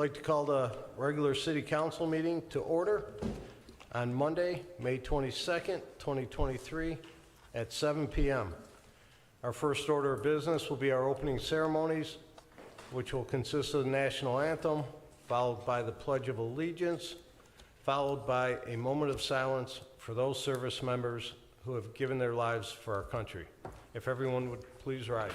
like to call the regular city council meeting to order on Monday, May 22nd, 2023 at 7 p.m. Our first order of business will be our opening ceremonies, which will consist of the national anthem, followed by the Pledge of Allegiance, followed by a moment of silence for those service members who have given their lives for our country. If everyone would please rise.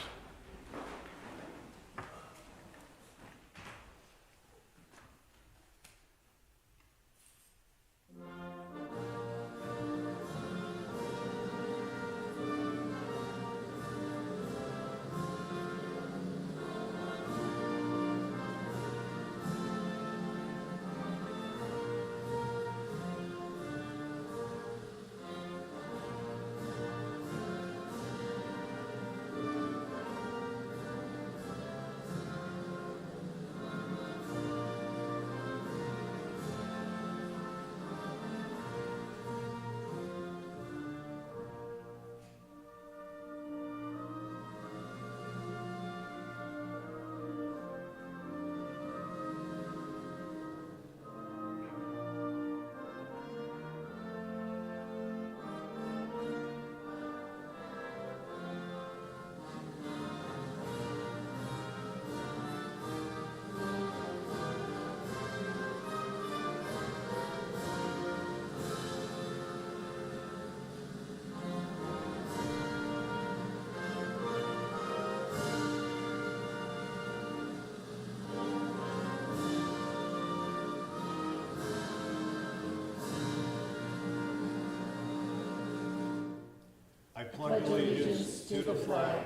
I pledge allegiance to the flag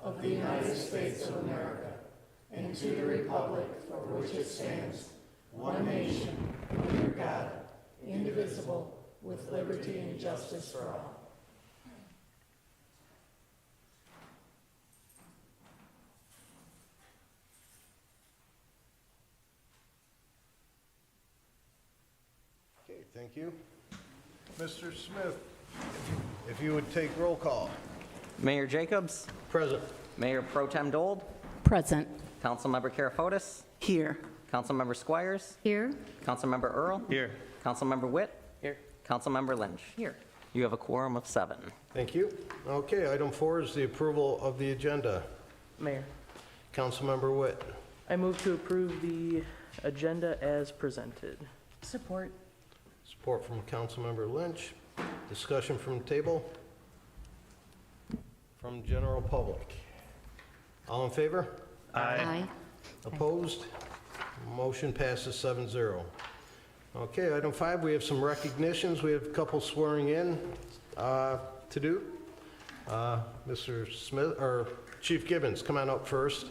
of the United States of America and to the republic for which it stands, one nation, under God, indivisible, with liberty and justice for all. Okay, thank you. Mr. Smith, if you would take roll call. Mayor Jacobs, Present. Mayor Pro Tem Dold, Present. Councilmember Karafotis, Here. Councilmember Squires, Here. Councilmember Earl, Here. Councilmember Witt, here, Councilmember Lynch. Here. You have a quorum of 7. Thank you. Okay, item 4 is the approval of the agenda. Mayor, Councilmember Witt. I move to approve the agenda as presented. Support. Support from Councilmember Lynch. Discussion from the table. From general public. All in favor? Aye. Opposed? Motion passes 7-0. Okay, item 5, we have some recognitions. We have a couple swearing in to do. Mr. Smith, or Chief Gibbons, come on up first.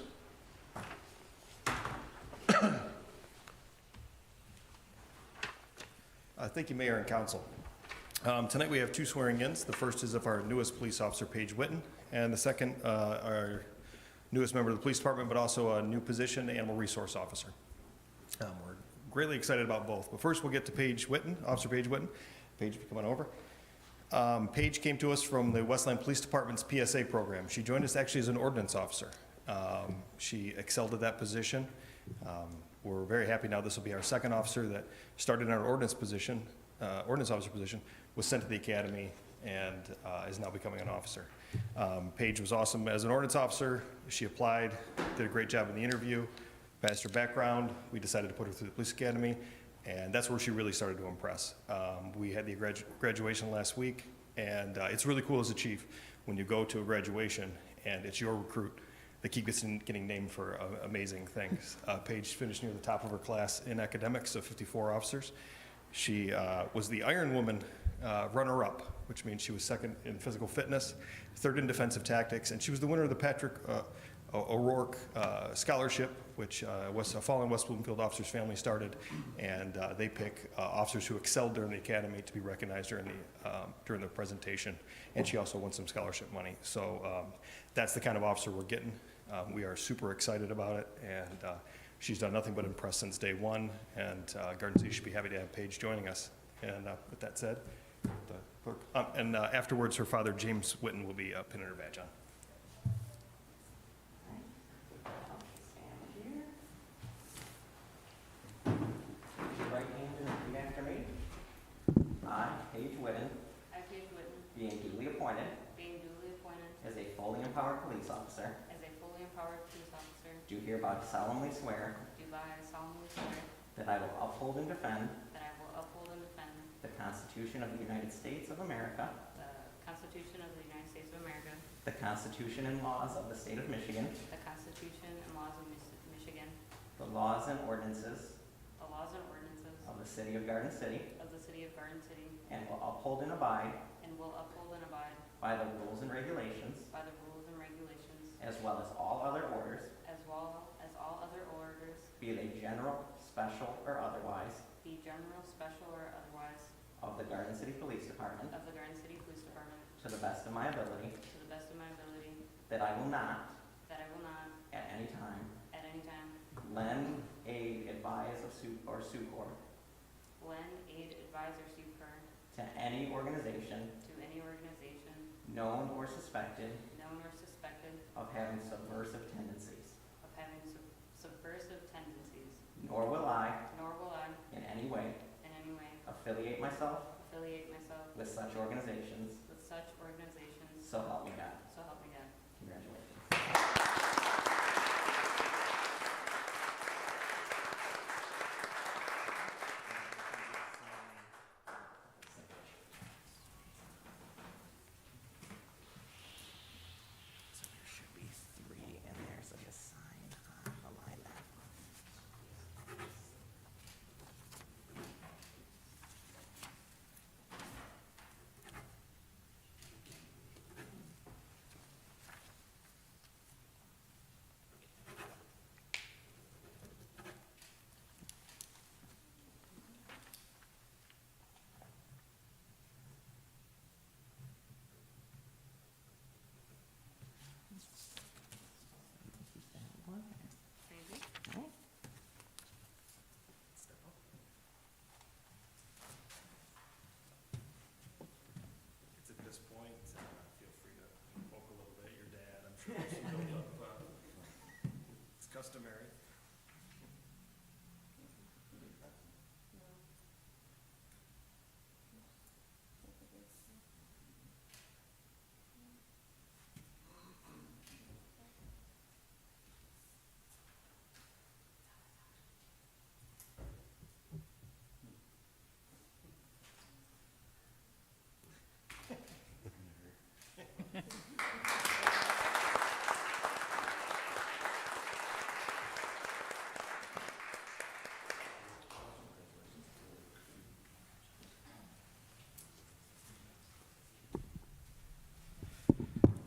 Thank you, Mayor and Council. Tonight we have 2 swearing-ins. The first is of our newest police officer, PAIGE WHITTEN, and the second, our newest member of the police department, but also a new position, animal resource officer. We're greatly excited about both. But first we'll get to PAIGE WHITTEN, Officer PAIGE WHITTEN. PAIGE, if you come on over. PAIGE came to us from the Westland Police Department's PSA program. She joined us actually as an ordnance officer. She excelled at that position. We're very happy now this will be our second officer that started in our ordnance officer position, was sent to the academy, and is now becoming an officer. Paige was awesome as an ordnance officer. She applied, did a great job in the interview, passed her background. We decided to put her through the police academy, and that's where she really started to impress. We had the graduation last week, and it's really cool as a chief when you go to a graduation and it's your recruit that keeps getting named for amazing things. Paige finished near the top of her class in academics, so 54 officers. She was the Iron Woman runner-up, which means she was second in physical fitness, third in defensive tactics, and she was the winner of the Patrick O'Rourke Scholarship, which was a fallen West Bloomfield officer's family started, and they pick officers who excelled during the academy to be recognized during the presentation, and she also won some scholarship money. So that's the kind of officer we're getting. We are super excited about it, and she's done nothing but impress since day one, and Garden City should be happy to have Paige joining us. And with that said, the clerk, afterwards her father, James Whitten, will be pinning her badge on. hereby solemnly swear solemnly swear that I will uphold and defend that I will uphold and defend the Constitution of the United States of America, the Constitution of the United States of America, the Constitution and laws of the state of Michigan, the Constitution and laws of Michigan, the laws and ordinances the laws and ordinances of the city of Garden City, of the city of Garden City, and will uphold and abide and will uphold and abide by the rules and regulations, by the rules and regulations, as well as all other orders, as well as all other orders, be they general, special, or otherwise, be general, special, or otherwise, of the Garden City Police Department, of the Garden City Police Department, to the best of my ability, to the best of my ability, that I will not, that I will not, at any time, lend, aid, advise, or succor lend, aid, advise, or succor to any organization to any organization known or suspected known or suspected of having subversive tendencies, of having subversive tendencies, nor will I, nor will I, in any way, affiliate myself with such organizations, so help me God. So help me God. Congratulations. So there should be 3 in there, so just sign on line that. Thank you. It's at this point, feel free to poke a little bit. Your dad, I'm sure, wants to build up. It's customary.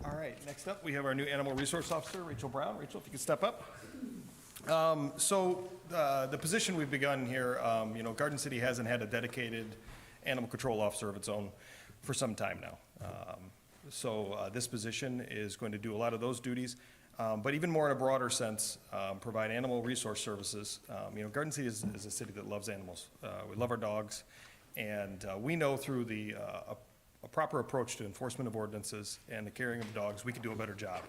All right, next up, we have our new Animal Resource Officer, Rachel Brown. Rachel, if you could step up. The position we've begun here, Garden City hasn't had a dedicated animal control officer of its own for some time now. This position is going to do a lot of those duties, but even more in a broader sense, provide animal resource services. Garden City is a city that loves animals. We love our dogs, and we know through a proper approach to enforcement of ordinances and the caring of dogs, we could do a better job.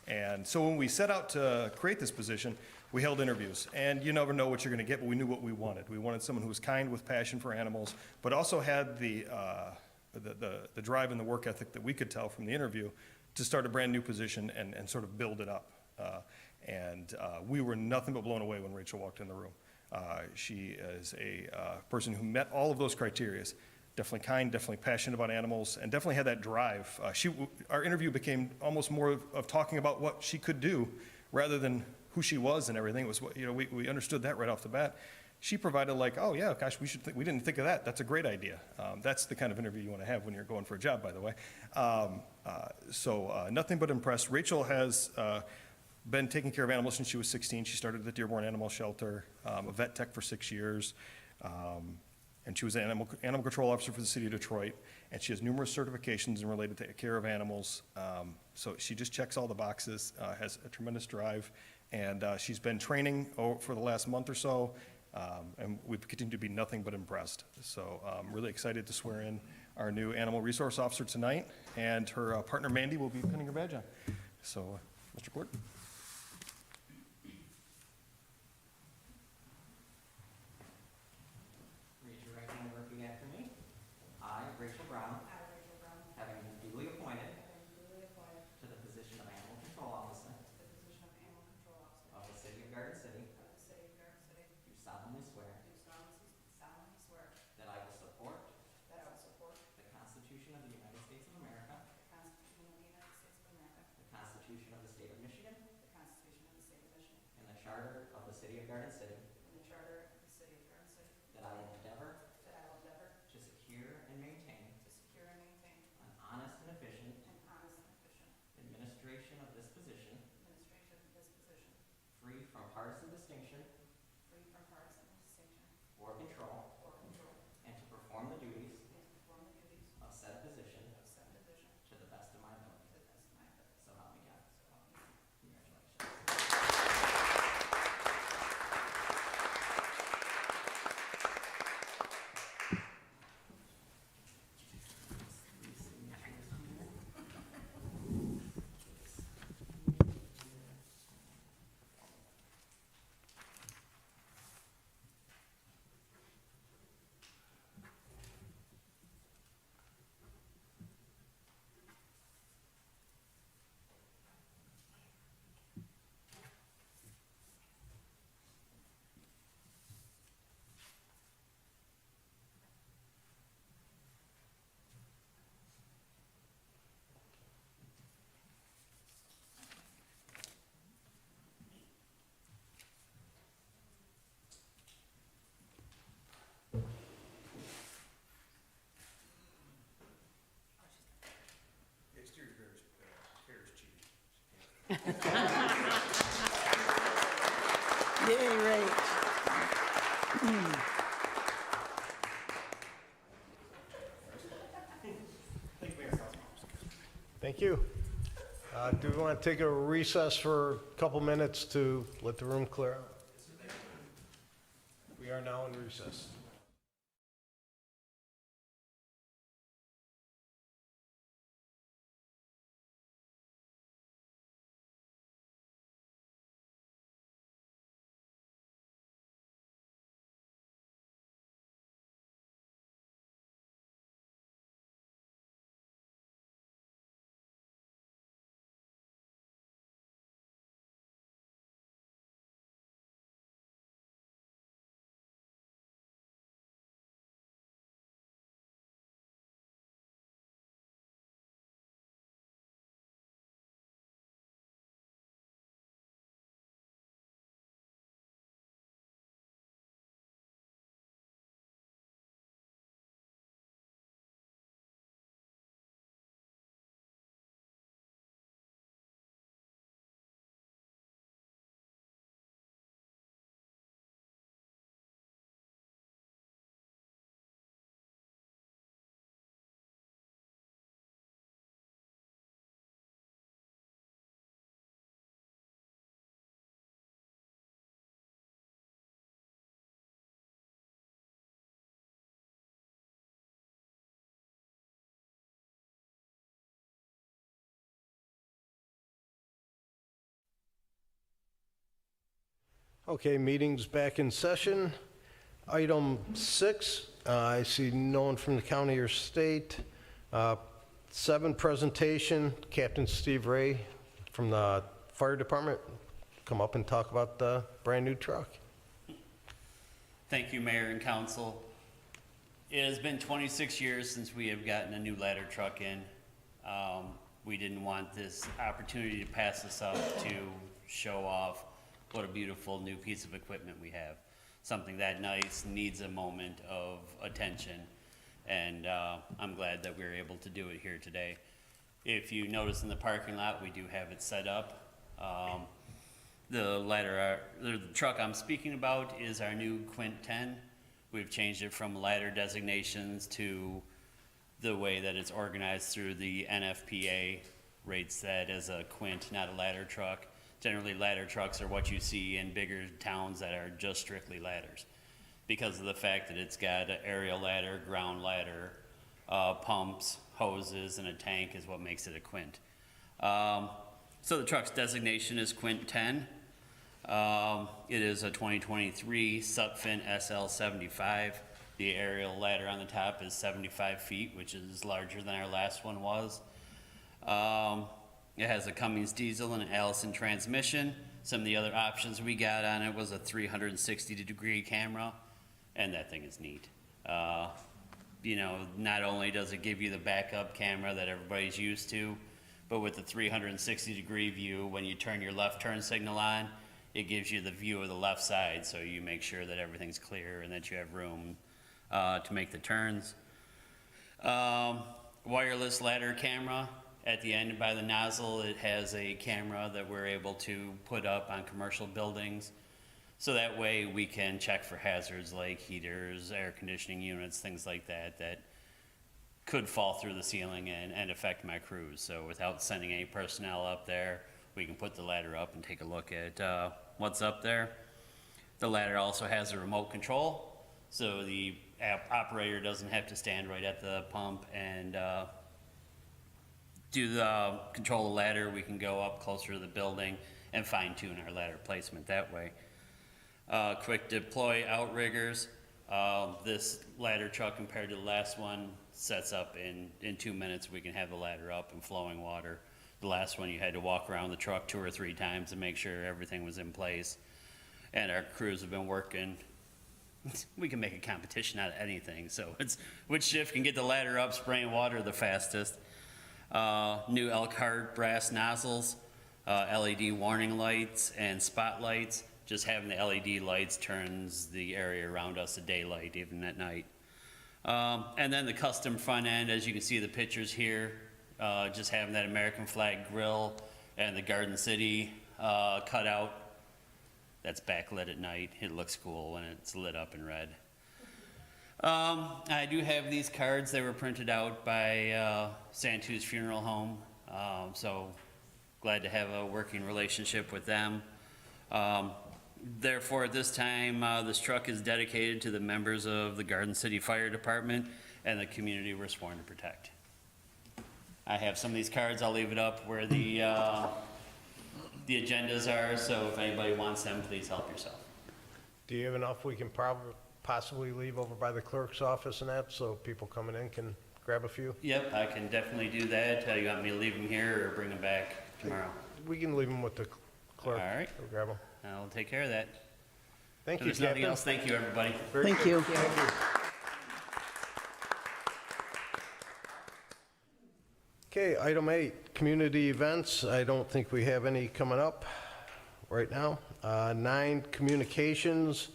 And so when we set out to create this position, we held interviews. And you never know what you're going to get, but we knew what we wanted. We wanted someone who was kind with passion for animals, but also had the drive and the work ethic that we could tell from the interview to start a brand new position and sort of build it up. We were nothing but blown away when Rachel walked in the room. She is a person who met all of those criteria. Definitely kind, definitely passionate about animals, and definitely had that drive. Our interview became almost more of talking about what she could do rather than who she was and everything. It was, we understood that right off the bat. She provided oh yeah, gosh, we didn't think of that. That's a great idea. That's the kind of interview you want to have when you're going for a job, by the way. Nothing but impressed. Rachel has been taking care of animals since she was 16. She started at the Dearborn Animal Shelter, a vet tech for 6 years. And she was an animal control officer for the city of Detroit, and she has numerous certifications in related to care of animals. So she just checks all the boxes, has a tremendous drive, and she's been training for the last month or so, and we've continued to be nothing but impressed. So I'm really excited to swear in our new animal resource officer tonight, and her partner Mandy will be pinning her badge on. So, Mr. Court. Raise your right hand and repeat after me. I, Rachel Brown, having been duly appointed to the position of Animal Control Officer of the City of Garden City of Garden City, and the Charter of the City of Garden City, that I will endeavor that I will endeavor to secure and maintain to secure and maintain an honest and efficient an honest and efficient administration of this position, administration of this position, free from partisan distinction free from partisan distinction or control, or control, and to perform the duties and to perform the duties of said position of said position to the best of my ability. to the best of my ability. So help me God. So help me God. Congratulations. Exterior hair is cheating. Yay, right. Thank you. Do we want to take a recess for a couple minutes to let the room clear out? We are now in recess. Okay, meeting's back in session. Item 6, I see no one from the county or state. 7, presentation, Captain Steve Ray from the fire department. Come up and talk about the brand-new truck. Thank you, Mayor and Council. It has been 26 years since we have gotten a new ladder truck in. We didn't want this opportunity to pass this up to show off what a beautiful new piece of equipment we have. Something that nice needs a moment of attention, and I'm glad that we were able to do it here today. If you notice in the parking lot, we do have it set up. The truck I'm speaking about is our new Quint 10. We've changed it from ladder designations to the way that it's organized through the NFPA, rates that as a Quint, not a ladder truck. Generally, ladder trucks are what you see in bigger towns that are just strictly ladders, because of the fact that it's got an aerial ladder, ground ladder, pumps, hoses, and a tank is what makes it a Quint. So the truck's designation is Quint 10. It is a 2023 Sutphin SL75. The aerial ladder on the top is 75 feet, which is larger than our last one was. It has a Cummins diesel and an Allison transmission. Some of the other options we got on it was a 360-degree camera, and that thing is neat. You know, not only does it give you the backup camera that everybody's used to, but with the 360-degree view, when you turn your left turn signal on, it gives you the view of the left side, so you make sure that everything's clear and that you have room to make the turns. Wireless ladder camera at the end by the nozzle. It has a camera that we're able to put up on commercial buildings. So that way we can check for hazards like heaters, air conditioning units, things like that, that could fall through the ceiling and affect my crews. So without sending any personnel up there, we can put the ladder up and take a look at what's up there. The ladder also has a remote control, so the operator doesn't have to stand right at the pump and control the ladder. We can go up closer to the building and fine tune our ladder placement that way. Quick deploy outriggers. This ladder truck compared to the last one sets up in 2 minutes. We can have the ladder up and flowing water. The last one you had to walk around the truck 2 or 3 times to make sure everything was in place. And our crews have been working. We can make a competition out of anything. So it's which shift can get the ladder up, spraying water the fastest. New Elkhart brass nozzles, LED warning lights and spotlights. Just having the LED lights turns the area around us to daylight, even at night. And then the custom front end, as you can see the pictures here, just having that American flag grill and the Garden City cutout. That's backlit at night. It looks cool when it's lit up in red. I do have these cards. They were printed out by Santu's Funeral Home. So glad to have a working relationship with them. Therefore, at this time, this truck is dedicated to the members of the Garden City Fire Department and the community we're sworn to protect. I have some of these cards. I'll leave it up where the agendas are, so if anybody wants them, please help yourself. Do you have enough we can possibly leave over by the clerk's office and that, so people coming in can grab a few? Yep, I can definitely do that. You want me to leave them here or bring them back tomorrow? We can leave them with the clerk. All right. We'll grab them. I'll take care of that. Thank If you, there's nothing Captain. else, thank you, everybody. Very Thank good. you. Thank you. Okay, item 8, community events. I don't think we have any coming up right now. 9, communications.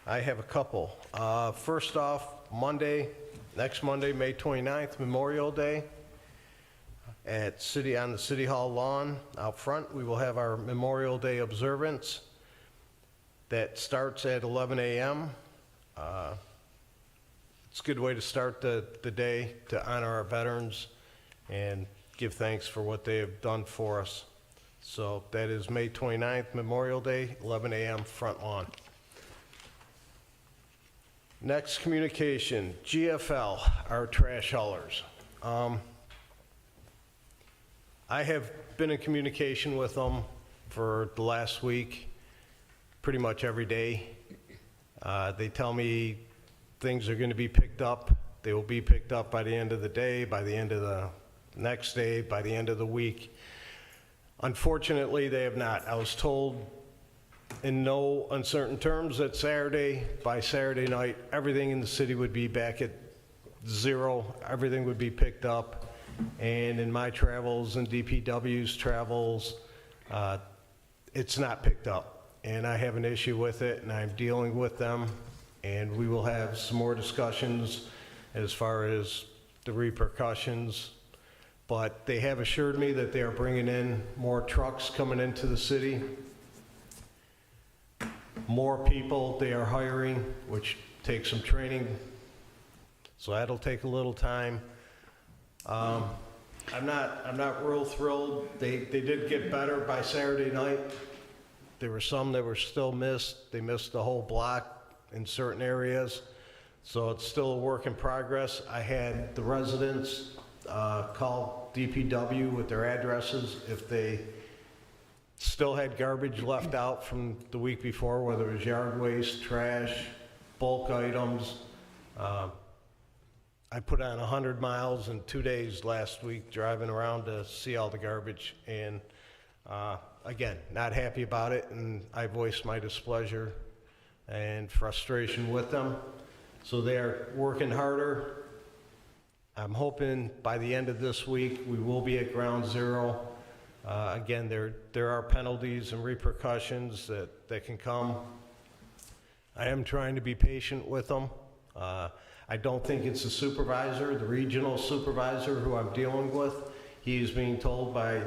I have a couple. First off, next Monday, May 29th, Memorial Day, on the City Hall lawn out front, we will have our Memorial Day observance that starts at 11 a.m. It's a good way to start the day to honor our veterans and give thanks for what they have done for us. So that is May 29th, Memorial Day, 11 a.m., front lawn. Next, communication, GFL, our trash haulers. I have been in communication with them for the last week, pretty much every day. They tell me things are going to be picked up. They will be picked up by the end of the day, by the end of the next day, by the end of the week. Unfortunately, they have not. I was told in no uncertain terms that by Saturday night, everything in the city would be back at zero. Everything would be picked up. And in my travels and DPW's travels, it's not picked up. And I have an issue with it, and I'm dealing with them. And we will have some more discussions as far as the repercussions. But they have assured me that they are bringing in more trucks coming into the city. More people they are hiring, which takes some training. So that'll take a little time. I'm not real thrilled. They did get better by Saturday night. There were some that were still missed. They missed the whole block in certain areas. So it's still a work in progress. I had the residents call DPW with their addresses if they still had garbage left out from the week before, whether it was yard waste, trash, bulk items. I put on 100 miles in 2 days last week driving around to see all the garbage, and again, not happy about it, and I voiced my displeasure and frustration with them. So they are working harder. I'm hoping by the end of this week we will be at ground zero. Again, there are penalties and repercussions that can come. I am trying to be patient with them. I don't think it's the supervisor, the regional supervisor who I'm dealing with. He is being told by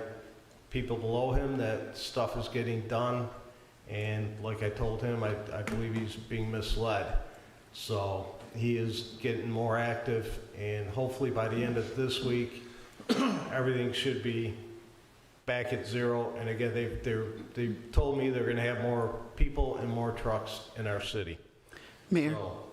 people below him that stuff is getting done, and like I told him, I believe he's being misled. So he is getting more active, and hopefully by the end of this week, everything should be back at zero. And again, they told me they're going to have more people and more trucks in our city. Mayor, So,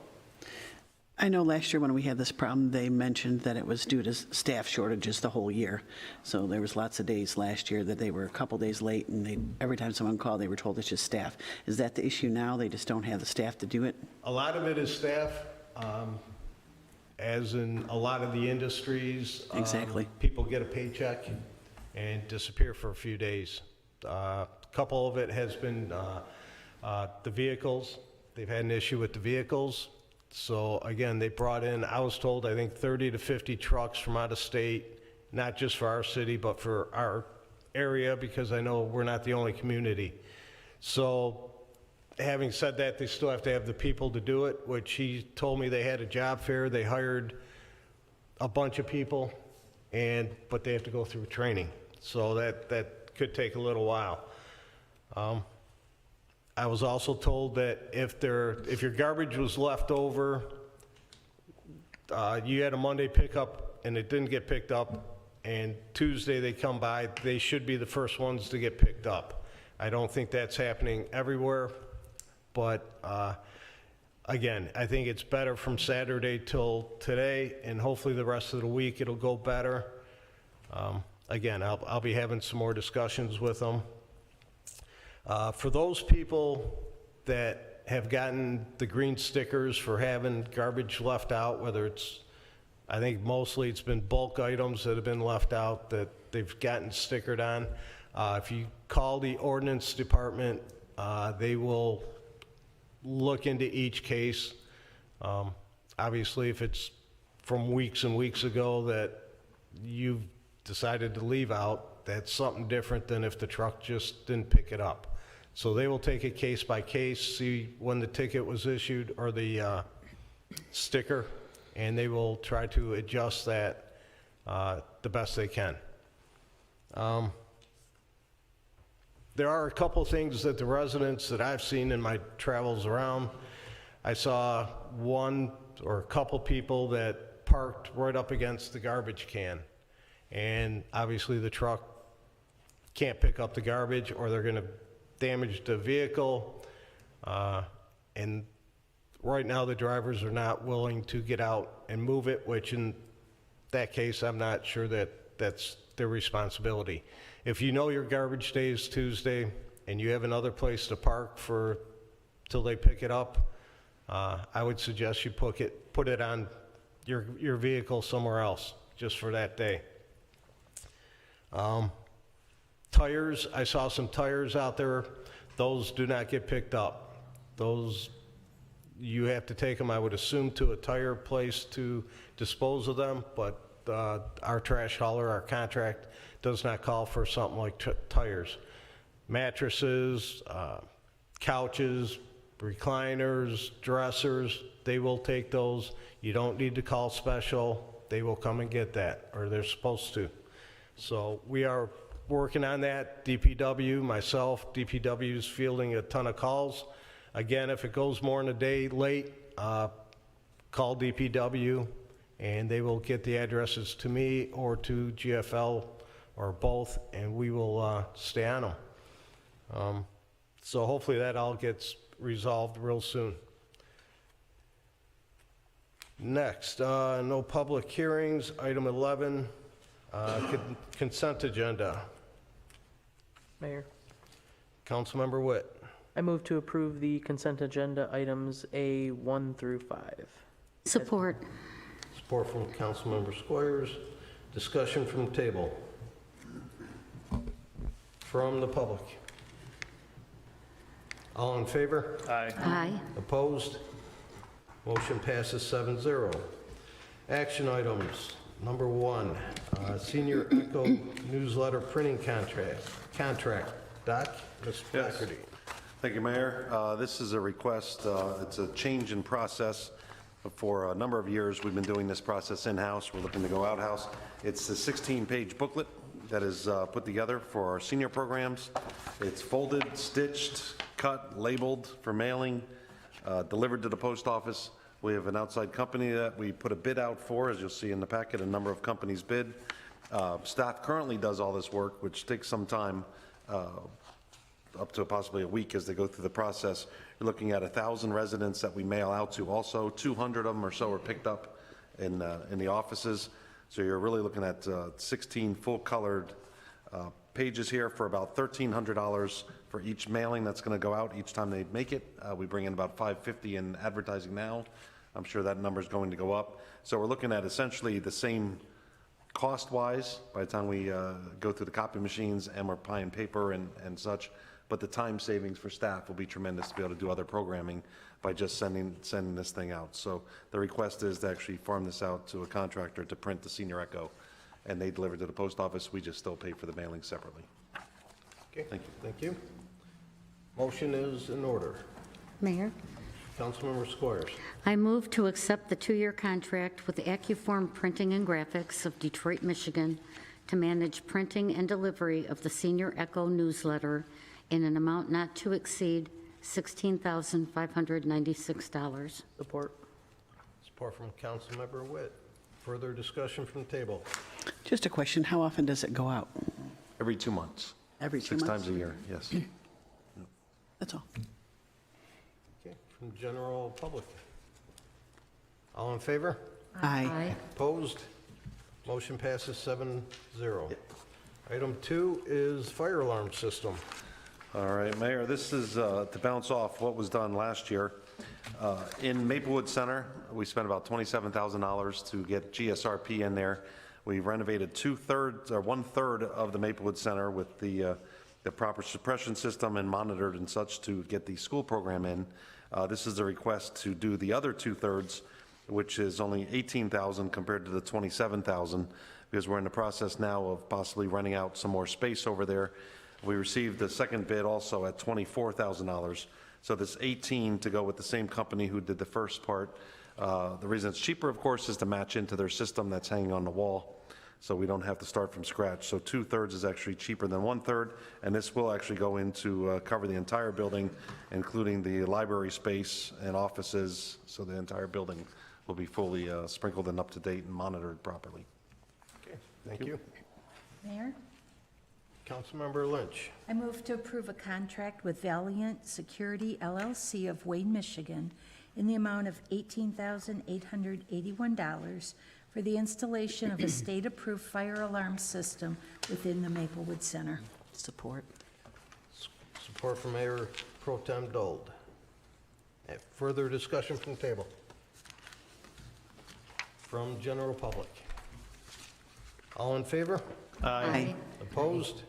I know last year when we had this problem, they mentioned that it was due to staff shortages the whole year. So there was lots of days last year that they were a couple days late, and every time someone called, they were told it's just staff. Is that the issue now? They just don't have the staff to do it? a lot of it is staff, as in a lot of the industries. Exactly. People get a paycheck and disappear for a few days. A couple of it has been the vehicles. They've had an issue with the vehicles. So again, they brought in, I was told, I think 30 to 50 trucks from out of state, not just for our city, but for our area, because I know we're not the only community. So having said that, they still have to have the people to do it, which he told me they had a job fair. They hired a bunch of people, but they have to go through training. So that could take a little while. I was also told that if your garbage was left over, you had a Monday pickup and it didn't get picked up, and Tuesday they come by, they should be the first ones to get picked up. I don't think that's happening everywhere, but again, I think it's better from Saturday till today, and hopefully the rest of the week it'll go better. Again, I'll be having some more discussions with them. For those people that have gotten the green stickers for having garbage left out, whether it's, I think mostly it's been bulk items that have been left out that they've gotten stickered on. If you call the ordinance department, they will look into each case. Obviously, if it's from weeks and weeks ago that you've decided to leave out, that's something different than if the truck just didn't pick it up. So they will take it case by case, see when the ticket was issued or the sticker, and they will try to adjust that the best they can. There are a couple things that the residents that I've seen in my travels around. I saw one or a couple people that parked right up against the garbage can, and obviously the truck can't pick up the garbage, or they're going to damage the vehicle, and right now the drivers are not willing to get out and move it, which in that case I'm not sure that that's their responsibility. If you know your garbage day is Tuesday and you have another place to park till they pick it up, I would suggest you put it on your vehicle somewhere else just for that day. Tires, I saw some tires out there. Those do not get picked up. Those, you have to take them, I would assume, to a tire place to dispose of them, but our trash hauler, our contract, does not call for something like tires. Mattresses, couches, recliners, dressers, they will take those. You don't need to call special. They will come and get that, or they're supposed to. So we are working on that. DPW, myself, DPW is fielding a ton of calls. Again, if it goes more than a day late, call DPW and they will get the addresses to me or to GFL or both, and we will stay on them. So hopefully that all gets resolved real soon. Next, no public hearings. Item 11, consent agenda. Mayor, Councilmember Witt. I move to approve the consent agenda items A1 through 5. Support. Support from Councilmember Squires. Discussion from the table. From the public. All in favor? Aye. Opposed? Motion passes 7-0. Action items. Number 1, Senior Echo Newsletter Printing Contract. Doc, Mr. Yes. Dougherty. Thank you, Mayor. This is a request, it's a change in process. For a number of years, we've been doing this process in-house. We're looking to go out-house. It's a 16-page booklet that is put together for our senior programs. It's folded, stitched, cut, labeled for mailing, delivered to the post office. We have an outside company that we put a bid out for. As you'll see in the packet, a number of companies bid. Staff currently does all this work, which takes some time, up to possibly a week as they go through the process. You're looking at 1,000 residents that we mail out to also. 200 of them or so are picked up in the offices. So you're really looking at 16 full-colored pages here for about $1,300 for each mailing that's going to go out each time they make it. We bring in about $550 in advertising now. I'm sure that number is going to go up. So we're looking at essentially the same cost-wise by the time we go through the copy machines and we're buying paper and such. But the time savings for staff will be tremendous to be able to do other programming by just sending this thing out. So the request is to actually farm this out to a contractor to print the Senior Echo, and they deliver to the post office. We just still pay for the mailing separately. Okay, Thank you. thank you. Motion is in order. Mayor, Councilmember Squires. I move to accept the 2-year contract with Accuform Printing and Graphics of Detroit, Michigan to manage printing and delivery of the Senior Echo newsletter in an amount not to exceed $16,596. Support. Support from Councilmember Witt. Further discussion from the table. Just a question, how often does it go out? Every 2 months. Every 2 6 months? times a year, yes. That's all. Okay, from general public. All in favor? Aye. Opposed? Motion passes 7-0. Item 2 is fire alarm system. All right, Mayor, this is to bounce off what was done last year. In Maplewood Center, we spent about $27,000 to get GSRP in there. We renovated 1/3 of the Maplewood Center with the proper suppression system and monitored and such to get the school program in. This is a request to do the other 2/3, which is only $18,000 compared to the $27,000, because we're in the process now of possibly renting out some more space over there. We received the second bid also at $24,000. So this 18 to go with the same company who did the first part. The reason it's cheaper, of course, is to match into their system that's hanging on the wall, so we don't have to start from scratch. So 2/3 is actually cheaper than 1/3, and this will actually go into cover the entire building, including the library space and offices, so the entire building will be fully sprinkled and up to date and monitored properly. Okay, thank you. Mayor, Councilmember Lynch. I move to approve a contract with Valiant Security LLC of Wayne, Michigan, in the amount of $18,881 for the installation of a state-approved fire alarm system within the Maplewood Center. Support. Support from Mayor Pro Tem Dold. Further discussion from the table. From general public. All in favor? Aye. Opposed?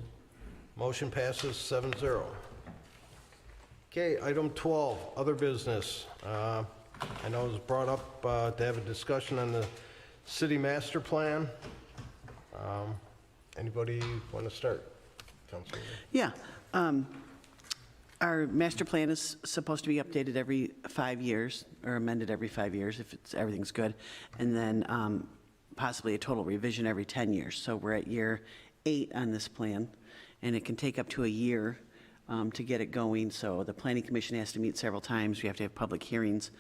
Motion passes 7-0. Okay, item 12, other business. I know it was brought up to have a discussion on the city master plan. Anybody want to start? Councilman? Yeah. Our master plan is supposed to be updated every 5 years, or amended every 5 years if everything's good, and then possibly a total revision every 10 years. So we're at year 8 on this plan, and it can take up to a year to get it going. So the Planning Commission has to meet several times. We have to have public hearings.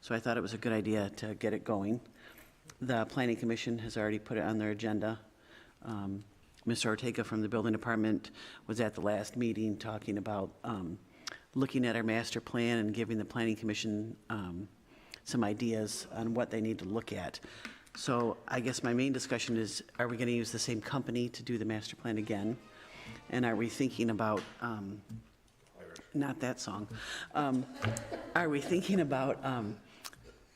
So I thought it was a good idea to get it going. The Planning Commission has already put it on their agenda. Mr. Ortega from the Building Department was at the last meeting talking about looking at our master plan and giving the Planning Commission some ideas on what they need to look at. So I guess my main discussion is, are we going to use the same company to do the master plan again? And are we thinking about, not that song, are we thinking about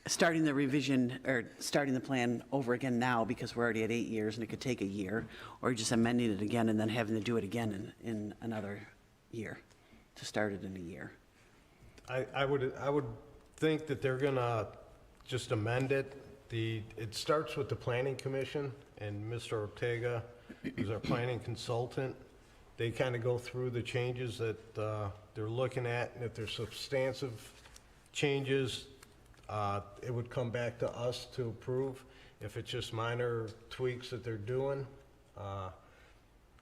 starting the revision or starting the plan over again now because we're already at 8 years and it could take a year, or just amending it again and then having to do it again in another year, to start it in a year? I would think that they're gonna just amend it It starts with the planning commission, and Mr. Ortega, who's our planning consultant, they kind of go through the changes that they're looking at, and if there's substantive changes, it would come back to us to approve. If it's just minor tweaks that they're doing,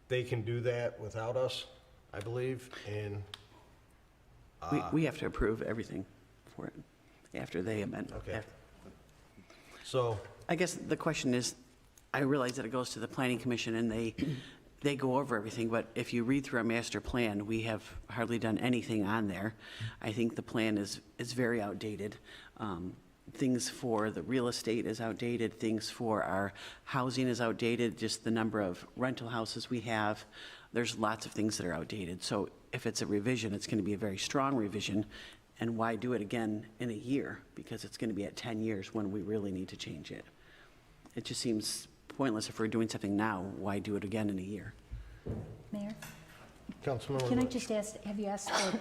they can do that without us, I believe, and We have to approve everything for it after they amend. Okay. So, I guess the question is, I realize that it goes to the planning commission and they go over everything, but if you read through our master plan, we have hardly done anything on there. I think the plan is very outdated. Things for the real estate is outdated, things for our housing is outdated, just the number of rental houses we have. There's lots of things that are outdated. So if it's a revision, it's going to be a very strong revision. And why do it again in a year? Because it's going to be at 10 years when we really need to change it. It just seems pointless if we're doing something now, why do it again in a year? Mayor, Councilmember can I Lynch. just ask, have you asked the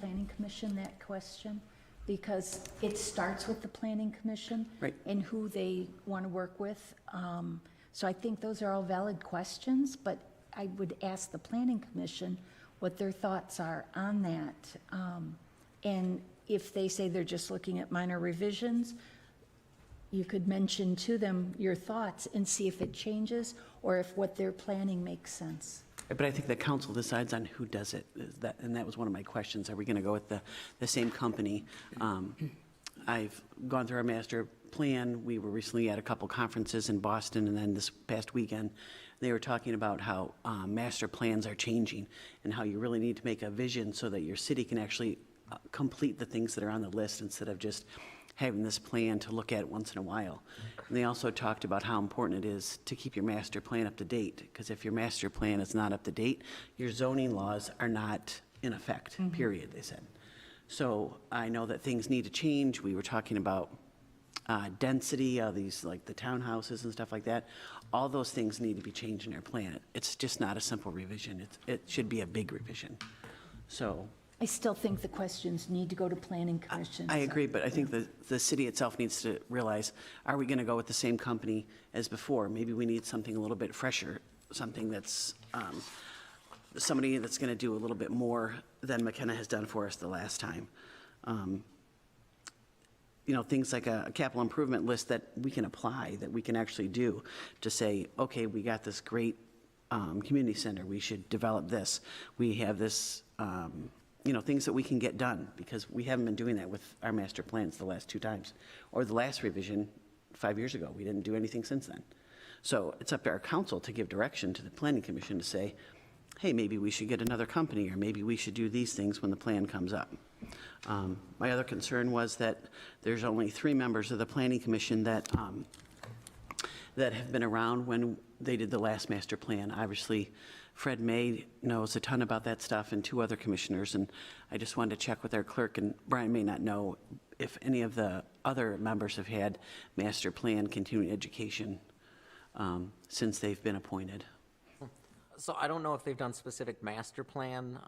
planning commission that question? Because it starts with the planning commission. Right. And who they want to work with. So I think those are all valid questions, but I would ask the planning commission what their thoughts are on that. And if they say they're just looking at minor revisions, you could mention to them your thoughts and see if it changes or if what they're planning makes sense. But I think the council decides on who does it, and that was one of my questions. Are we going to go with the same company? I've gone through our master plan. We were recently at a couple conferences in Boston, and then this past weekend, they were talking about how master plans are changing and how you really need to make a vision so that your city can actually complete the things that are on the list instead of just having this plan to look at once in a while. And they also talked about how important it is to keep your master plan up to date, because if your master plan is not up to date, your zoning laws are not in effect, period, they said. So I know that things need to change. We were talking about density, these like the townhouses and stuff like that. All those things need to be changed in our plan. It's just not a simple revision. It should be a big revision. So I still think the questions need to go to planning commission. I agree, but I think the city itself needs to realize, are we going to go with the same company as before? Maybe we need something a little bit fresher, something that's, somebody that's going to do a little bit more than McKenna has done for us the last time. You know, things like a capital improvement list that we can apply, that we can actually do to say, okay, we got this great community center, we should develop this. We have this, you know, things that we can get done, because we haven't been doing that with our master plans the last 2 times. Or the last revision 5 years ago, we didn't do anything since then. So it's up to our council to give direction to the planning commission to say, hey, maybe we should get another company, or maybe we should do these things when the plan comes up. My other concern was that there's only 3 members of the planning commission that have been around when they did the last master plan. Obviously, Fred May knows a ton about that stuff, and 2 other commissioners, and I just wanted to check with our clerk, and Brian may not know if any of the other members have had master plan continuing education since they've been appointed. So I don't know if they've done specific master plan,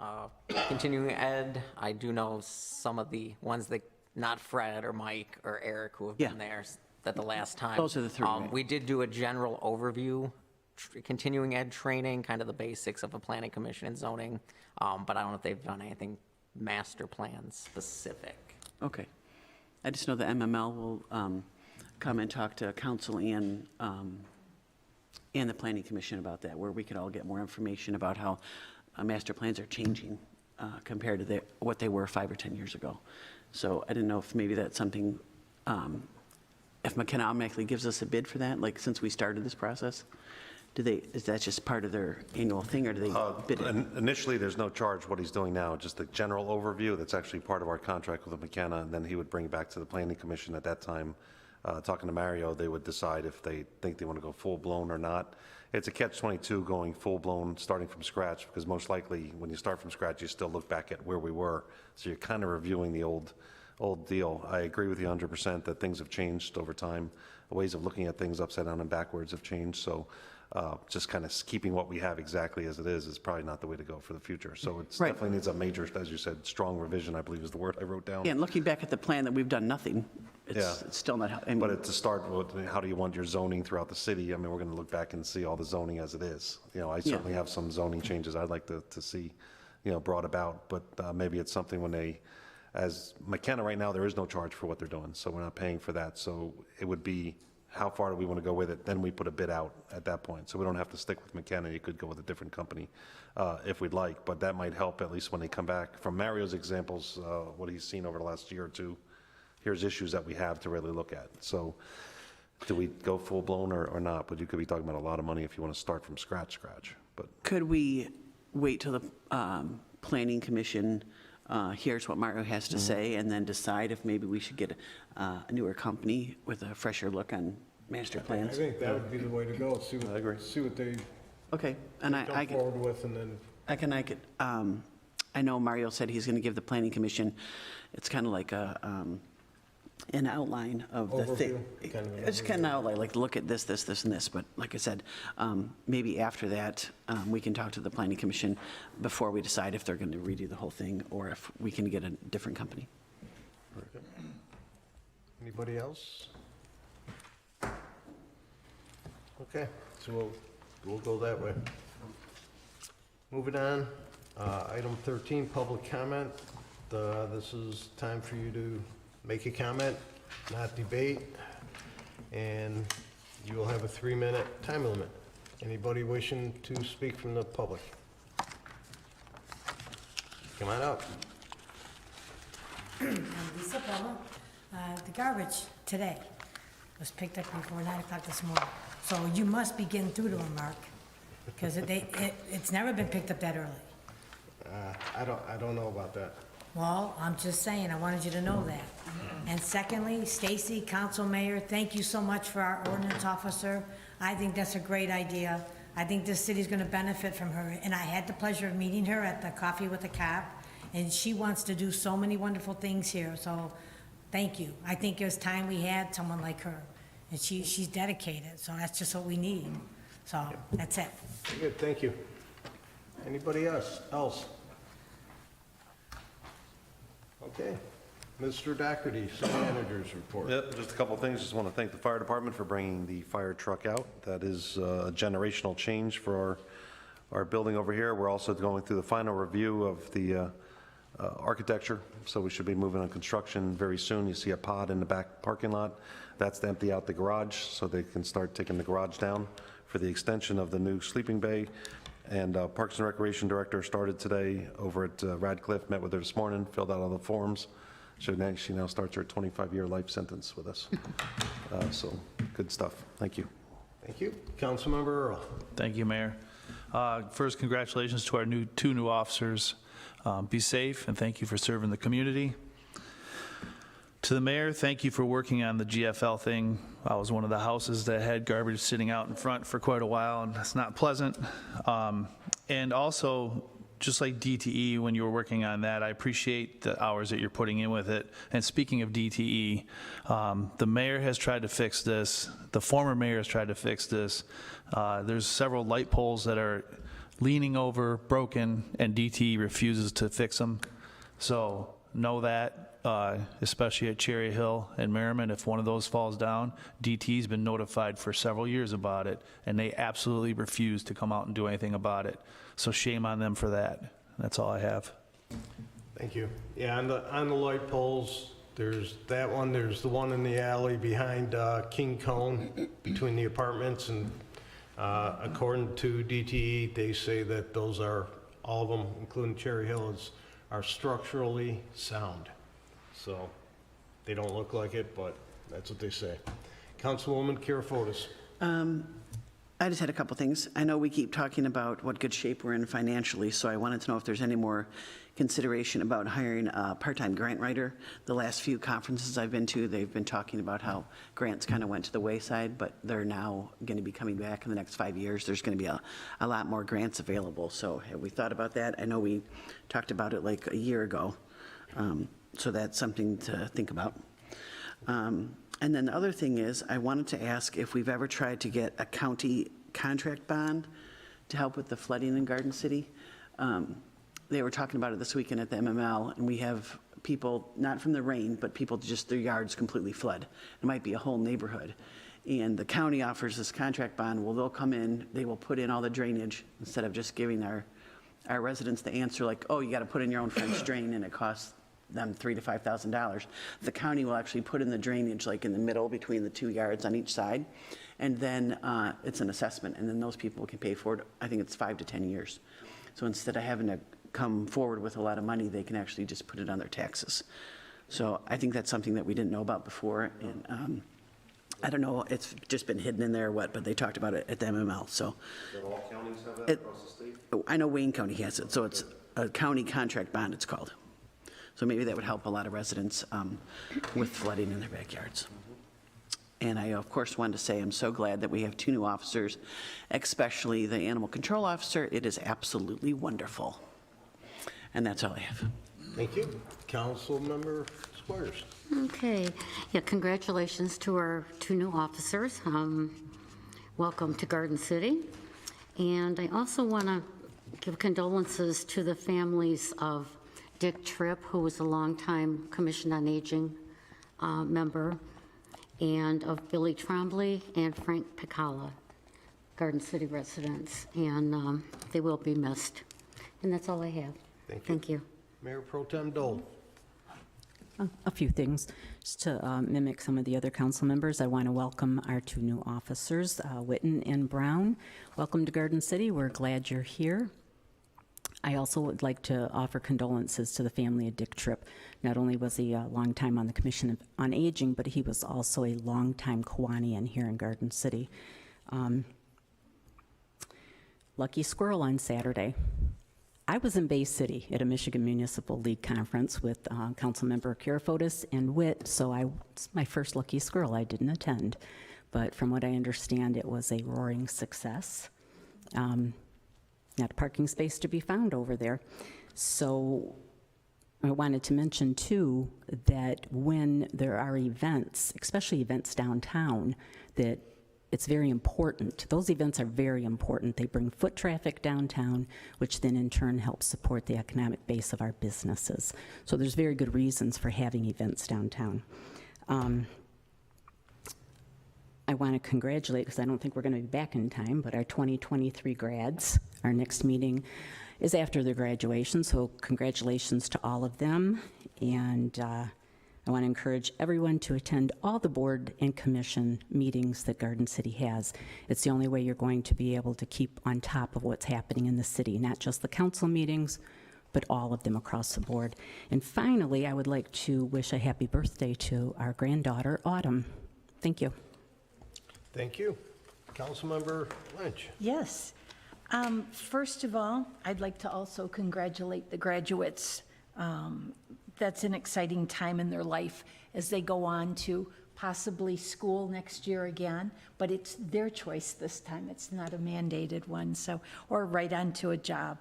continuing ed. I do know some of the ones that, not Fred or Mike or Eric, who have been there that the last time. Those are the 3, right? We did do a general overview, continuing ed training, kind of the basics of a planning commission and zoning, but I don't know if they've done anything master plan specific. Okay. I just know the MML will come and talk to council and the planning commission about that, where we could all get more information about how master plans are changing compared to what they were 5 or 10 years ago. So I didn't know if maybe that's something, if McKenna automatically gives us a bid for that, like since we started this process, is that just part of their annual thing, or do they bid it? Initially, there's no charge what he's doing now, just the general overview. That's actually part of our contract with McKenna, and then he would bring back to the planning commission at that time. Talking to Mario, they would decide if they think they want to go full-blown or not. It's a catch-22 going full-blown, starting from scratch, because most likely when you start from scratch, you still look back at where we were. So you're kind of reviewing the old old deal. I agree with you 100% that things have changed over time. The ways of looking at things upside down and backwards have changed, so just kind of keeping what we have exactly as it is probably not the way to go for the future. So it Right. definitely needs a major, as you said, strong revision, I believe is the word I wrote down. Yeah, and looking back at the plan that we've done nothing, Yeah. it's still not, I mean, But to start with, how do you want your zoning throughout the city? I mean, we're going to look back and see all the zoning as it is. You know, I certainly have some zoning changes I'd like to see, you know, brought about, but maybe it's something when they, as McKenna right now, there is no charge for what they're doing, so we're not paying for that. So it would be, how far do we want to go with it? Then we put a bid out at that point. So we don't have to stick with McKenna. You could go with a different company if we'd like, but that might help at least when they come back. From Mario's examples, what he's seen over the last year or two, here's issues that we have to really look at. So do we go full-blown or not? But you could be talking about a lot of money if you want to start from scratch. But could we wait till the planning commission hears what Mario has to say, and then decide if maybe we should get a newer company with a fresher look on master I plans? think that would be the way to go. See I agree. what they Okay, and I come could, forward with, and then I know Mario said he's going to give the planning commission, it's kind of like an outline of the thing. Overview, kind of an It's kind of outline, like, look at this, this, this, and this, but like I said, maybe after that, we can talk to the planning commission before we decide if they're going to redo the whole thing, or if we can get a different company. Anybody else? Okay, so we'll go that way. Moving on, item 13, public comment. This is time for you to make a comment, not debate, and you will have a 3-minute time limit. Anybody wishing to speak from the public? Come on up. Lisa Plummer. The garbage today was picked up before 9 o'clock this morning. So you must be getting through to them, Mark, because it's never been picked up that early. I don't know about that. Well, I'm just saying, I wanted you to know that. And secondly, Stacy, council mayor, thank you so much for our ordinance officer. I think that's a great idea. I think this city's gonna benefit from her, and I had the pleasure of meeting her at the Coffee with the Cop, and she wants to do so many wonderful things here, so thank you. I think it was time we had someone like her, and she's dedicated, so that's just what we need. So, that's it. Good, thank you. Anybody else? Okay. Mr. Dougherty, city manager's report. Yep, just a couple of things. Just want to thank the fire department for bringing the fire truck out. That is a generational change for our building over here. We're also going through the final review of the architecture, so we should be moving on construction very soon. You see a pod in the back parking lot. That's to empty out the garage, so they can start taking the garage down for the extension of the new sleeping bay. And Parks and Recreation Director started today over at Radcliffe, met with her this morning, filled out all the forms. She now starts her 25-year life sentence with us. So, good stuff. Thank you. Thank you. Councilmember Earl. Thank you, Mayor. First, congratulations to our two new officers. Be safe, and thank you for serving the community. To the mayor, thank you for working on the GFL thing. I was one of the houses that had garbage sitting out in front for quite a while, and it's not pleasant. And also, just like DTE, when you were working on that, I appreciate the hours that you're putting in with it. And speaking of DTE, the mayor has tried to fix this. The former mayor has tried to fix this. There's several light poles that are leaning over, broken, and DTE refuses to fix them. So know that, especially at Cherry Hill and Merriman, if one of those falls down, DTE's been notified for several years about it, and they absolutely refuse to come out and do anything about it. So shame on them for that. That's all I have. Thank you. Yeah, on the light poles, there's that one, there's the one in the alley behind King Cone, between the apartments, and according to DTE, they say that those are, all of them, including Cherry Hill, are structurally sound. So they don't look like it, but that's what they say. Councilwoman Kirafotis. I just had a couple things. I know we keep talking about what good shape we're in financially, so I wanted to know if there's any more consideration about hiring a part-time grant writer. The last few conferences I've been to, they've been talking about how grants kind of went to the wayside, but they're now going to be coming back in the next 5 years. There's going to be a lot more grants available. So have we thought about that? I know we talked about it like a year ago. So that's something to think about. And then the other thing is, I wanted to ask if we've ever tried to get a county contract bond to help with the flooding in Garden City. They were talking about it this weekend at the MML, and we have people, not from the rain, but people just their yards completely flood. It might be a whole neighborhood. And the county offers this contract bond. Well, they'll come in, they will put in all the drainage instead of just giving our residents the answer like, oh, you got to put in your own French drain and it costs them $3,000 to $5,000. The county will actually put in the drainage like in the middle between the 2 yards on each side. And then it's an assessment, and then those people can pay for it. I think it's 5 to 10 years. So instead of having to come forward with a lot of money, they can actually just put it on their taxes. So I think that's something that we didn't know about before. And I don't know, it's just been hidden in there or what, but they talked about it at the MML, so. Do all counties have that across the state? I know Wayne County has it, so it's a county contract bond, it's called. So maybe that would help a lot of residents with flooding in their backyards. And I, of course, wanted to say I'm so glad that we have 2 new officers, especially the animal control officer. It is absolutely wonderful. And that's all I have. Thank you. Councilmember Squires. Okay. Yeah, congratulations to our 2 new officers. Welcome to Garden City. And I also want to give condolences to the families of Dick Tripp, who was a longtime Commission on Aging member, and of Billy Trombley and Frank Picala, Garden City residents, and they will be missed. And that's all I have. Thank you. Mayor Pro Tem Dole. A few things. Just to mimic some of the other council members, I want to welcome our 2 new officers, Whitten and Brown. Welcome to Garden City. We're glad you're here. I also would like to offer condolences to the family of Dick Tripp. Not only was he a long time on the Commission on Aging, but he was also a longtime Kiwanian here in Garden City. Lucky squirrel on Saturday. I was in Bay City at a Michigan Municipal League conference with Councilmember Karafotis and Witt, so it's my first lucky squirrel. I didn't attend, but from what I understand, it was a roaring success. Not a parking space to be found over there. So I wanted to mention too that when there are events, especially events downtown, that it's very important. Those events are very important. They bring foot traffic downtown, which then in turn helps support the economic base of our businesses. So there's very good reasons for having events downtown. I want to congratulate, because I don't think we're going to be back in time, but our 2023 grads. Our next meeting is after their graduation, so congratulations to all of them. And I want to encourage everyone to attend all the board and commission meetings that Garden City has. It's the only way you're going to be able to keep on top of what's happening in the city, not just the council meetings, but all of them across the board. And finally, I would like to wish a happy birthday to our granddaughter, Autumn. Thank you. Thank you. Councilmember Lynch. Yes. First of all, I'd like to also congratulate the graduates. That's an exciting time in their life as they go on to possibly school next year again, but it's their choice this time. It's not a mandated one, so, or right on to a job.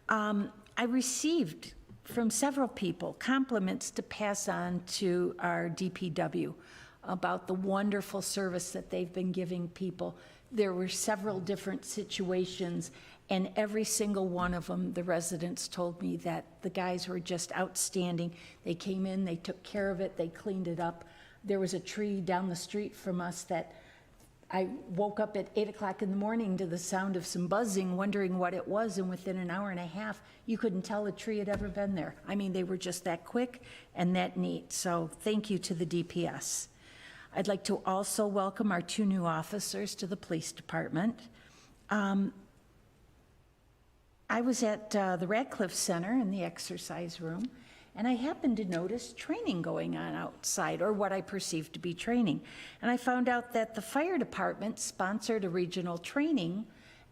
I received from several people compliments to pass on to our DPW about the wonderful service that they've been giving people. There were several different situations, and every single one of them, the residents told me that the guys were just outstanding. They came in, they took care of it, they cleaned it up. There was a tree down the street from us that I woke up at 8 o'clock in the morning to the sound of some buzzing, wondering what it was, and within an hour and a half, you couldn't tell a tree had ever been there. I mean, they were just that quick and that neat, so thank you to the DPS. I'd like to also welcome our 2 new officers to the police department. I was at the Radcliffe Center in the exercise room, and I happened to notice training going on outside, or what I perceived to be training. And I found out that the fire department sponsored a regional training,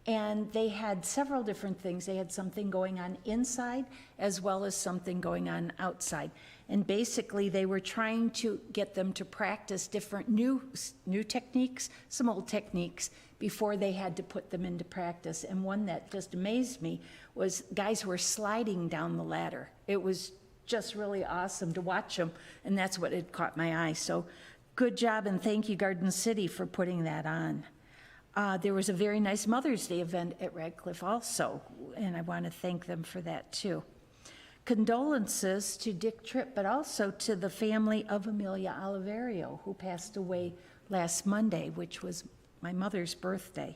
and they had several different things. They had something going on inside as well as something going on outside. And basically, they were trying to get them to practice different new techniques, some old techniques, before they had to put them into practice. And one that just amazed me was guys were sliding down the ladder. It was just really awesome to watch them, and that's what had caught my eye. So good job, and thank you, Garden City, for putting that on. There was a very nice Mother's Day event at Radcliffe also, and I want to thank them for that too. Condolences to Dick Tripp, but also to the family of Amelia Oliverio, who passed away last Monday, which was my mother's birthday.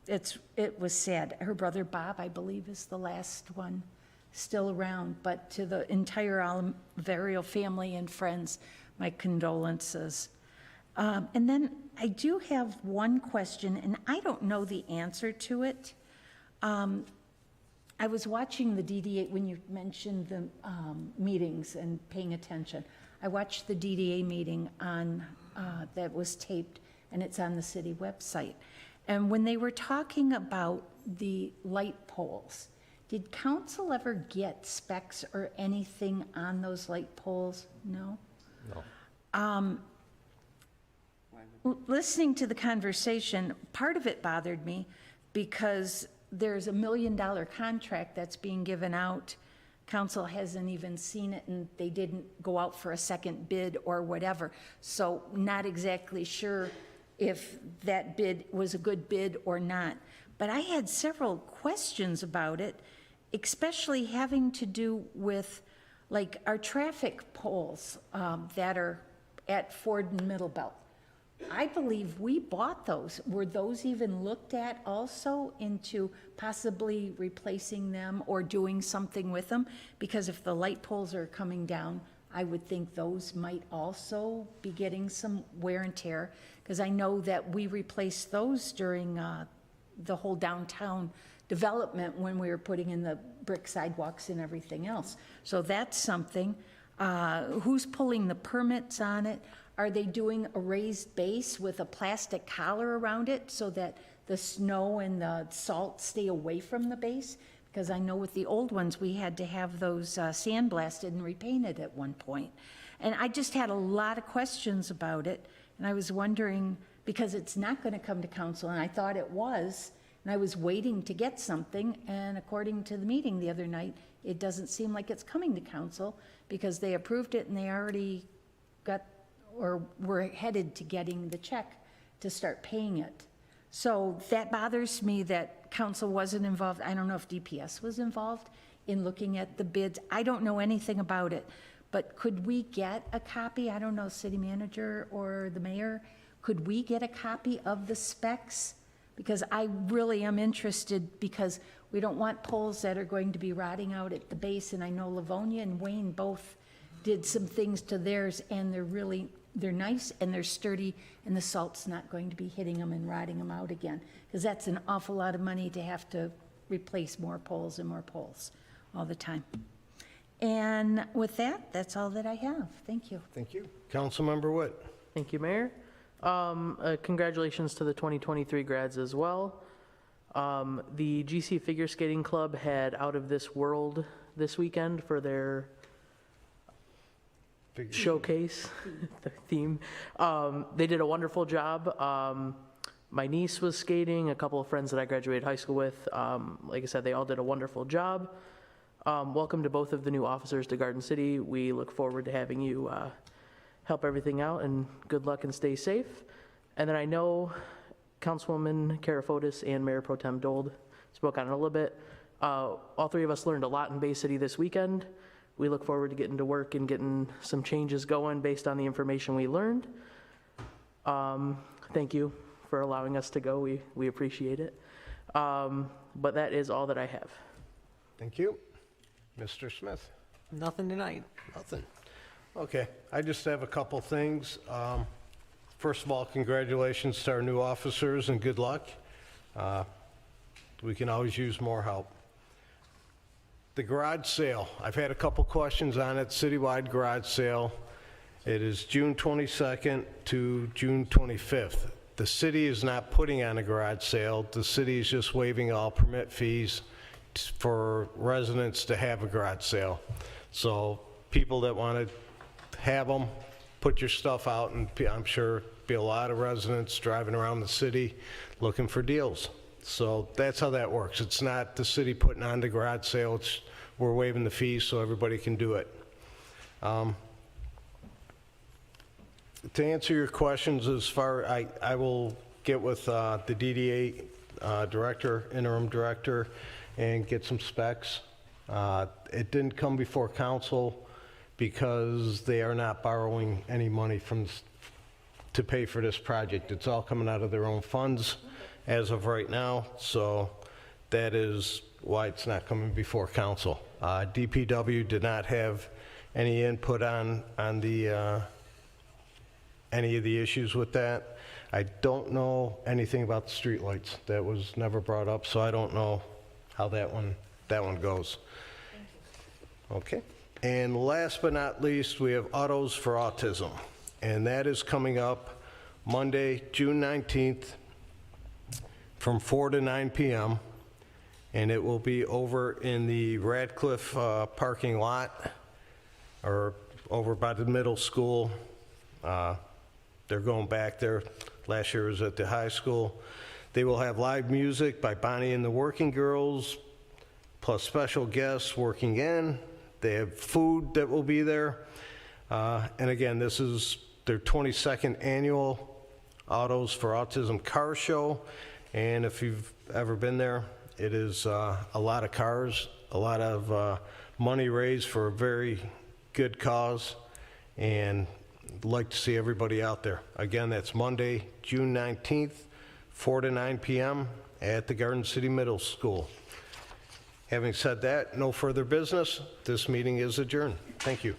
It was sad. Her brother Bob, I believe, is the last one still around, but to the entire Oliverio family and friends, my condolences. And then I do have one question, and I don't know the answer to it. I was watching the DDA, when you mentioned the meetings and paying attention. I watched the DDA meeting on that was taped, and it's on the city website. And when they were talking about the light poles, did council ever get specs or anything on those light poles? No? No. Listening to the conversation, part of it bothered me because there's a $1 million contract that's being given out. Council hasn't even seen it, and they didn't go out for a second bid or whatever. So not exactly sure if that bid was a good bid or not. But I had several questions about it, especially having to do with like our traffic poles that are at Ford and Middlebelt. I believe we bought those. Were those even looked at also into possibly replacing them or doing something with them? Because if the light poles are coming down, I would think those might also be getting some wear and tear, because I know that we replaced those during the whole downtown development when we were putting in the brick sidewalks and everything else. So that's something. Who's pulling the permits on it? Are they doing a raised base with a plastic collar around it so that the snow and the salt stay away from the base? Because I know with the old ones, we had to have those sandblasted and repainted at one point. And I just had a lot of questions about it. And I was wondering, because it's not going to come to council, and I thought it was, and I was waiting to get something. And according to the meeting the other night, it doesn't seem like it's coming to council because they approved it and they already got, or were headed to getting the check to start paying it. So that bothers me that council wasn't involved. I don't know if DPS was involved in looking at the bids. I don't know anything about it, but could we get a copy? I don't know, city manager or the mayor, could we get a copy of the specs? Because I really am interested, because we don't want poles that are going to be rotting out at the base. And I know Livonia and Wayne both did some things to theirs, and they're nice and they're sturdy, and the salt's not going to be hitting them and rotting them out again, because that's an awful lot of money to have to replace more poles and more poles all the time. And with that, that's all that I have. Thank you. Thank you. Councilmember Witt. Thank you, Mayor. Congratulations to the 2023 grads as well. The GC Figure Skating Club had Out of This World this weekend for their showcase, the theme. They did a wonderful job. My niece was skating, a couple of friends that I graduated high school with. Like I said, they all did a wonderful job. Welcome to both of the new officers to Garden City. We look forward to having you help everything out, and good luck and stay safe. And then I know Councilwoman Karafotis and Mayor Pro Tem Dold spoke on it a little bit. All three of us learned a lot in Bay City this weekend. We look forward to getting to work and getting some changes going based on the information we learned. Thank you for allowing us to go. We appreciate it. But that is all that I have. Thank you. Mr. Smith. Nothing tonight. Nothing. Okay, I just have a couple things. First of all, congratulations to our new officers and good luck. We can always use more help. The garage sale, I've had a couple questions on it. Citywide garage sale. It is June 22nd to June 25th. The city is not putting on a garage sale. The city is just waiving all permit fees for residents to have a garage sale. So people that want to have them, put your stuff out, and I'm sure be a lot of residents driving around the city looking for deals. So that's how that works. It's not the city putting on the garage sale, it's we're waiving the fees so everybody can do it. To answer your questions, I will get with the DDA director, interim director, and get some specs. It didn't come before council because they are not borrowing any money to pay for this project. It's all coming out of their own funds as of right now, so that is why it's not coming before council. DPW did not have any input on the any of the issues with that. I don't know anything about the streetlights. That was never brought up, so I don't know how that one goes. Okay. And last but not least, we have Autos for Autism, and that is coming up Monday, June 19th, from 4 to 9 p.m., and it will be over in the Radcliffe parking lot, or over by the middle school. They're going back there. Last year was at the high school. They will have live music by Bonnie and the Working Girls, plus special guests working in. They have food that will be there. And again, this is their 22nd annual Autos for Autism car show. And if you've ever been there, it is a lot of cars, a lot of money raised for a very good cause. And I'd like to see everybody out there. Again, that's Monday, June 19th, 4 to 9 p.m. at the Garden City Middle School. Having said that, no further business. This meeting is adjourned. Thank you.